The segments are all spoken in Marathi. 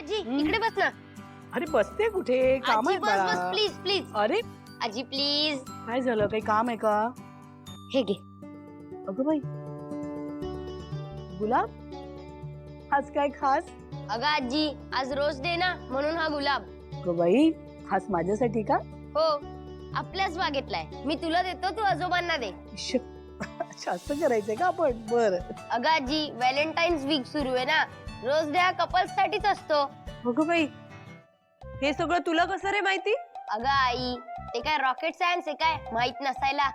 आजी इकडे बस ना. अरे बसते कुठे? काम आजी आहे बस बस बाळा. Please please. अरे आजी प्लीज. काय झालं? काही काम आहे का? हे घे. अगं बाई, गुलाब, आज काय खास? अगं आजी आज रोज डे ना म्हणून हा गुलाब. अगं बाई, खास माझ्यासाठी का? हो आपल्याच बागेतलाय. मी तुला देतो तू आजोबांना दे. इश्श, अच्छा असं करायचंय का आपण? बर. अगं आजी व्हॅलेंटाईन्स वीक सुरू आहे ना. रोज डे हा कपल्स साठीच असतो. अगं बाई, हे सगळं तुला कसं रे माहिती? अगं आई ते काय रॉकेट सायन्स आहे काय माहित नसायला.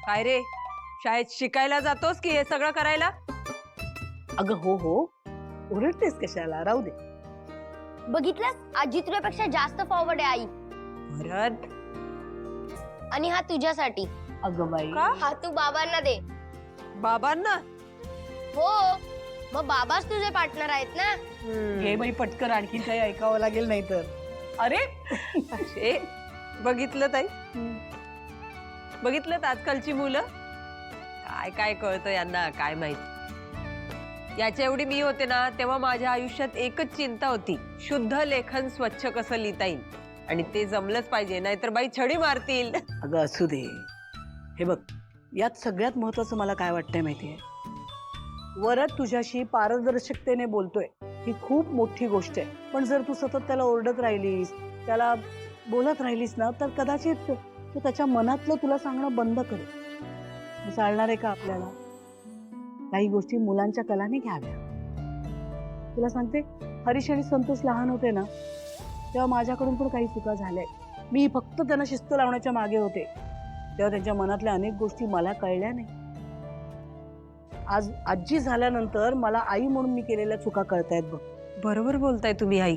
काय रे, शाळेत शिकायला जातोस की हे सगळं करायला? अगं हो हो, ओरडतेस कशाला? राहू दे. बघितलंस आजी तुझ्यापेक्षा जास्त फॉरवर्ड आहे आई. भरत, आणि हा तुझ्यासाठी. अगं बाई, का? हा तू बाबांना दे. बाबांना? हो मग बाबाच तुझे पार्टनर आहेत ना. हे बाई पटकन आणखीन काही ऐकावं लागेल नाही तर. अरे अरे, बघितलं ताई, बघितलं आजकालची मुलं काय काय कळतं यांना, काय माहित. याच्या एवढी मी होते ना तेव्हा माझ्या आयुष्यात एकच चिंता होती, शुद्ध लेखन स्वच्छ कसं लिहिता येईल. आणि ते जमलंच पाहिजे, नाहीतर बाई छडी मारतील. अगं असू दे. हे बघ, यात सगळ्यात महत्वाचं मला काय वाटतंय माहितीये, वरद तुझ्याशी पारदर्शकतेने बोलतोय, ही खूप मोठी गोष्ट आहे. पण जर तू सतत त्याला ओरडत राहिलीस, त्याला बोलत राहिलीस ना, तर कदाचित तो त्याच्या मनातलं तुला सांगणं बंद करेल. हे चालणार आहे का आपल्याला? काही गोष्टी मुलांच्या कलाने घ्याव्या. तुला सांगते, हरीश आणि संतोष लहान होते ना तेव्हा माझ्याकडून पण काही चुका झाल्या. मी फक्त त्यांना शिस्त लावण्याच्या मागे होते, तेव्हा त्यांच्या मनातल्या अनेक गोष्टी मला कळल्या नाही. आज आजी झाल्यानंतर मला आई म्हणून मी केलेल्या चुका कळतायत बघ. बरोबर बोलताय तुम्ही आई.